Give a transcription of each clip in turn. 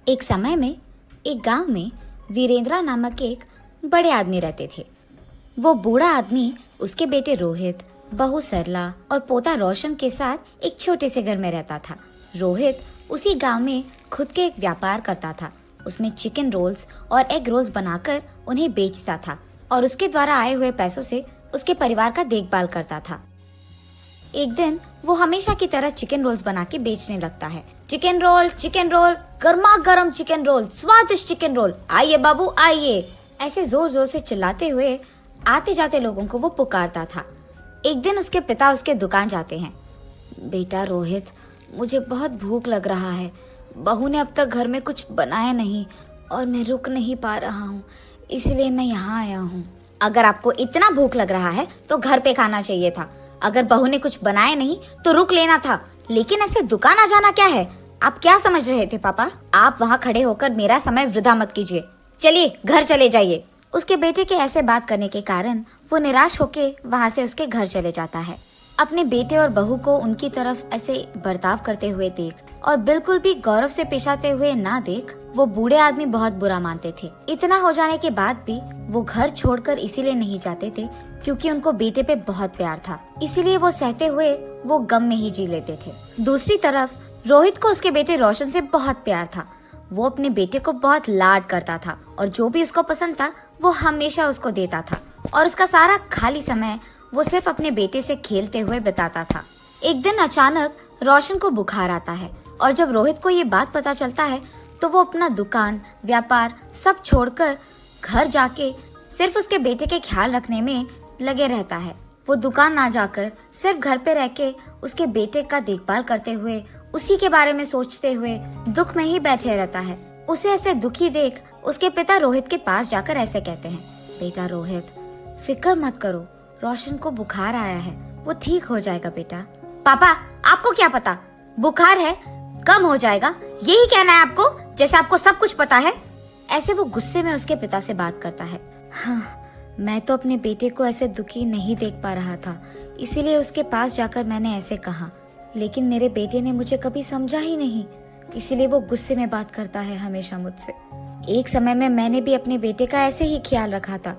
एक समय में एक गांव में वीरेंद्रा नामक एक बड़े आदमी रहते थे। वो बूढ़ा आदमी उसके बेटे रोहित, बहू सरला और पोता रोशन के साथ एक छोटे से घर में रहता था। रोहित उसी गांव में खुद के एक व्यापार करता था। उसमें चिकन रोल्स और एग रोल्स बनाकर उन्हें बेचता था और उसके द्वारा आए हुए पैसों से उसके परिवार का देखभाल करता था। एक दिन वो हमेशा की तरह चिकन रोल्स बना के बेचने लगता है। चिकन रोल, गर्मा गर्म चिकन रोल, स्वादिष्ट चिकन रोल, आइए बाबू आइए, ऐसे जोर जोर से चिल्लाते हुए आते जाते लोगों को वो पुकारता था। एक दिन उसके पिता उसके दुकान जाते हैं। बेटा रोहित, मुझे बहुत भूख लग रहा है। बहू ने अब तक घर में कुछ बनाया नहीं और मैं रुक नहीं पा रहा हूँ, इसलिए मैं यहाँ आया हूँ। अगर आपको इतना भूख लग रहा है तो घर पे खाना चाहिए था। अगर बहू ने कुछ बनाया नहीं तो रुक लेना था, लेकिन ऐसे दुकान आ जाना क्या है? आप क्या समझ रहे थे पापा? आप वहाँ खड़े होकर मेरा समय वृथा मत कीजिए, चलिए घर चले जाइए। उसके बेटे के ऐसे बात करने के कारण वो निराश होके वहाँ से उसके घर चले जाता है। अपने बेटे और बहू को उनकी तरफ ऐसे बर्ताव करते हुए देख और बिल्कुल भी गौरव से पेश आते हुए ना देख वो बूढ़े आदमी बहुत बुरा मानते थे। इतना हो जाने के बाद भी वो घर छोड़कर इसीलिए नहीं जाते थे क्योंकि उनको बेटे पे बहुत प्यार था, इसीलिए वो सहते हुए वो गम में ही जी लेते थे। दूसरी तरफ रोहित को उसके बेटे रोशन से बहुत प्यार था। वो अपने बेटे को बहुत लाड करता था और जो भी उसको पसंद था वो हमेशा उसको देता था और उसका सारा खाली समय वो सिर्फ अपने बेटे से खेलते हुए बिताता था। एक दिन अचानक रोशन को बुखार आता है और जब रोहित को ये बात पता चलता है तो वो अपना दुकान, व्यापार सब छोड़कर घर जाके सिर्फ उसके बेटे के ख्याल रखने में लगे रहता है। वो दुकान ना जाकर सिर्फ घर पे रह के उसके बेटे का देखभाल करते हुए उसी के बारे में सोचते हुए दुख में ही बैठे रहता है। उसे ऐसे दुखी देख उसके पिता रोहित के पास जाकर ऐसे कहते हैं, बेटा रोहित, फिक्र मत करो, रोशन को बुखार आया है, वो ठीक हो जाएगा बेटा। पापा, आपको क्या पता, बुखार है, कम हो जाएगा, यही कहना है आपको, जैसे आपको सब कुछ पता है। ऐसे वो गुस्से में उसके पिता से बात करता है। हाँ, मैं तो अपने बेटे को ऐसे दुखी नहीं देख पा रहा था, इसीलिए उसके पास जाकर मैंने ऐसे कहा, लेकिन मेरे बेटे ने मुझे कभी समझा ही नहीं, इसीलिए वो गुस्से में बात करता है हमेशा मुझसे। एक समय में मैंने भी अपने बेटे का ऐसे ही ख्याल रखा था,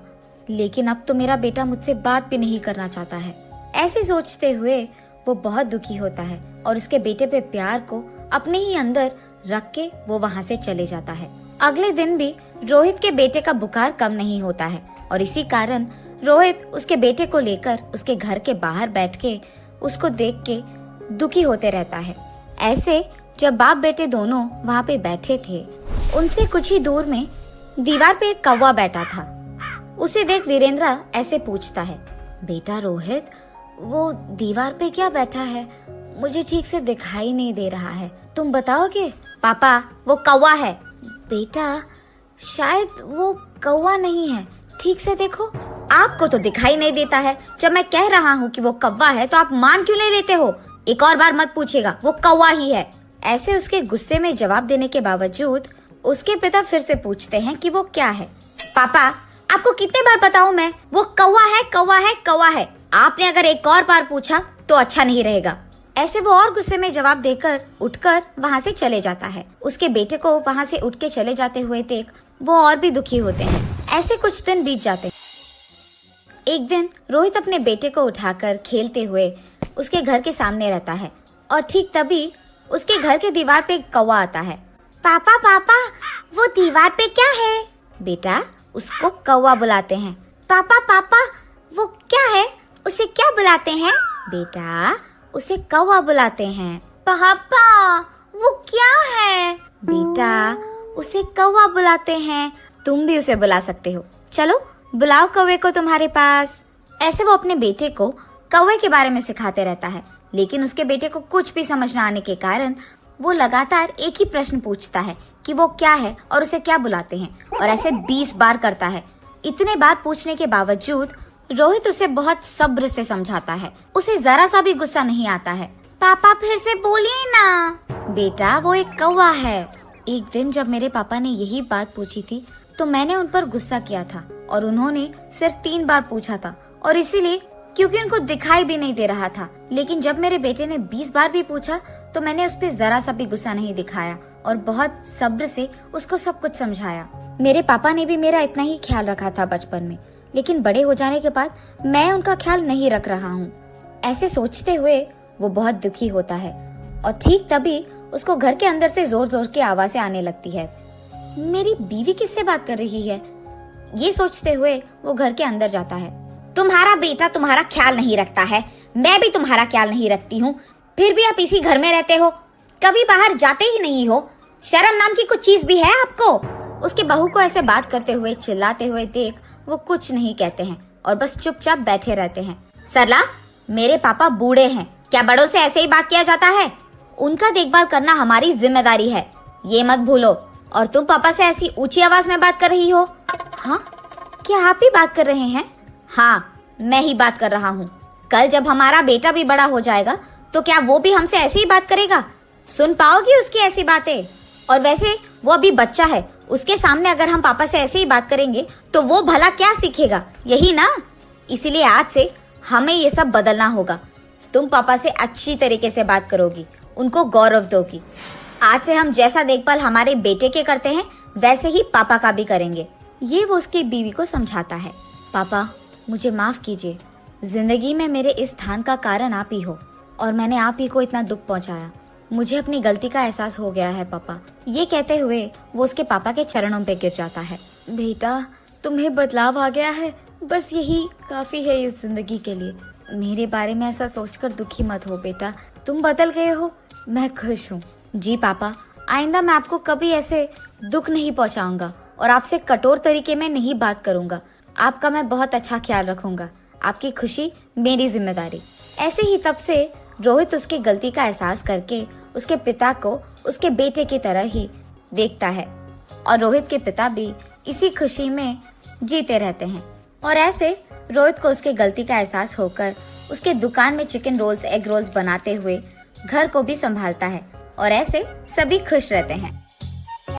लेकिन अब तो मेरा बेटा मुझसे बात भी नहीं करना चाहता है। ऐसे सोचते हुए वो बहुत दुखी होता है और उसके बेटे पे प्यार को अपने ही अंदर रख के वो वहाँ से चले जाता है। अगले दिन भी रोहित के बेटे का बुखार कम नहीं होता है और इसी कारण रोहित उसके बेटे को लेकर उसके घर के बाहर बैठ के उसको देख के दुखी होते रहता है। ऐसे जब बाप बेटे दोनों वहाँ पे बैठे थे, उनसे कुछ ही दूर में दीवार पे एक कौवा बैठा था। उसे देख वीरेंद्रा ऐसे पूछता है, बेटा रोहित, वो दीवार पे क्या बैठा है? मुझे ठीक से दिखाई नहीं दे रहा है, तुम बताओगे? पापा, वो कौवा है। बेटा, शायद वो कौवा नहीं है, ठीक से देखो। आपको तो दिखाई नहीं देता है, जब मैं कह रहा हूँ कि वो कौवा है तो आप मान क्यों नहीं लेते हो? एक और बार मत पूछेगा, वो कौवा ही है। ऐसे उसके गुस्से में जवाब देने के बावजूद उसके पिता फिर से पूछते हैं कि वो क्या है। पापा, आपको कितने बार बताऊं मैं, वो कौवा है, कौवा है, कौवा है। आपने अगर एक और बार पूछा तो अच्छा नहीं रहेगा। ऐसे वो और गुस्से में जवाब देकर उठकर वहाँ से चले जाता है। उसके बेटे को वहाँ से उठ के चले जाते हुए देख वो और भी दुखी होते हैं। ऐसे कुछ दिन बीत जाते। एक दिन रोहित अपने बेटे को उठाकर खेलते हुए उसके घर के सामने रहता है और ठीक तभी उसके घर के दीवार पे एक कौवा आता है। पापा पापा, वो दीवार पे क्या है? बेटा, उसको कौवा बुलाते हैं। पापा पापा, वो क्या है? उसे क्या बुलाते हैं? बेटा, उसे कौवा बुलाते हैं। पापा, वो क्या है? बेटा, उसे कौवा बुलाते हैं। तुम भी उसे बुला सकते हो, चलो बुलाओ कौवे को तुम्हारे पास। ऐसे वो अपने बेटे को कौवे के बारे में सिखाते रहता है, लेकिन उसके बेटे को कुछ भी समझ न आने के कारण वो लगातार एक ही प्रश्न पूछता है कि वो क्या है और उसे क्या बुलाते हैं, और ऐसे 20 बार करता है। इतने बार पूछने के बावजूद रोहित उसे बहुत सब्र से समझाता है। उसे जरा सा भी गुस्सा नहीं आता है। पापा, फिर से बोलिए ना। बेटा, वो एक कौवा है। एक दिन जब मेरे पापा ने यही बात पूछी थी तो मैंने उन पर गुस्सा किया था और उन्होंने सिर्फ 3 बार पूछा था, और इसीलिए क्योंकि उनको दिखाई भी नहीं दे रहा था। लेकिन जब मेरे बेटे ने 20 बार भी पूछा तो मैंने उस पर जरा सा भी गुस्सा नहीं दिखाया और बहुत सब्र से उसको सब कुछ समझाया। मेरे पापा ने भी मेरा इतना ही ख्याल रखा था बचपन में, लेकिन बड़े हो जाने के बाद मैं उनका ख्याल नहीं रख रहा हूँ। ऐसे सोचते हुए वो बहुत दुखी होता है और ठीक तभी उसको घर के अंदर से जोर जोर की आवाजें आने लगती है। मेरी बीवी किससे बात कर रही है? ये सोचते हुए वो घर के अंदर जाता है। तुम्हारा बेटा तुम्हारा ख्याल नहीं रखता है, मैं भी तुम्हारा ख्याल नहीं रखती हूँ, फिर भी आप इसी घर में रहते हो, कभी बाहर जाते ही नहीं हो। शर्म नाम की कुछ चीज भी है आपको? उसके बहू को ऐसे बात करते हुए चिल्लाते हुए देख वो कुछ नहीं कहते हैं और बस चुपचाप बैठे रहते हैं। सरला, मेरे पापा बूढ़े हैं, क्या बड़ों से ऐसे ही बात किया जाता है? उनका देखभाल करना हमारी जिम्मेदारी है, ये मत भूलो। और तुम पापा से ऐसी ऊंची आवाज में बात कर रही हो? हाँ, क्या आप ही बात कर रहे हैं? हाँ, मैं ही बात कर रहा हूँ। कल जब हमारा बेटा भी बड़ा हो जाएगा तो क्या वो भी हमसे ऐसे ही बात करेगा? सुन पाओगी उसकी ऐसी बातें? और वैसे वो अभी बच्चा है, उसके सामने अगर हम पापा से ऐसे ही बात करेंगे तो वो भला क्या सीखेगा, यही ना? इसीलिए आज से हमें ये सब बदलना होगा। तुम पापा से अच्छी तरीके से बात करोगी, उनको गौरव दोगी। आज से हम जैसा देखभाल हमारे बेटे के करते हैं वैसे ही पापा का भी करेंगे। ये वो उसकी बीवी को समझाता है। पापा, मुझे माफ कीजिए, जिंदगी में मेरे इस स्थान का कारण आप ही हो और मैंने आप ही को इतना दुख पहुंचाया। मुझे अपनी गलती का एहसास हो गया है पापा। ये कहते हुए वो उसके पापा के चरणों पे गिर जाता है। बेटा, तुम्हें बदलाव आ गया है, बस यही काफी है इस जिंदगी के लिए। मेरे बारे में ऐसा सोचकर दुखी मत हो बेटा, तुम बदल गए हो, मैं खुश हूँ। जी पापा, आइंदा मैं आपको कभी ऐसे दुख नहीं पहुँचाऊंगा और आपसे कठोर तरीके में नहीं बात करूंगा। आपका मैं बहुत अच्छा ख्याल रखूंगा, आपकी खुशी मेरी जिम्मेदारी। ऐसे ही तब से रोहित उसकी गलती का एहसास करके उसके पिता को उसके बेटे की तरह ही देखता है और रोहित के पिता भी इसी खुशी में जीते रहते हैं। और ऐसे रोहित को उसके गलती का एहसास होकर उसके दुकान में चिकन रोल्स, एग रोल्स बनाते हुए घर को भी संभालता है और ऐसे सभी खुश रहते हैं।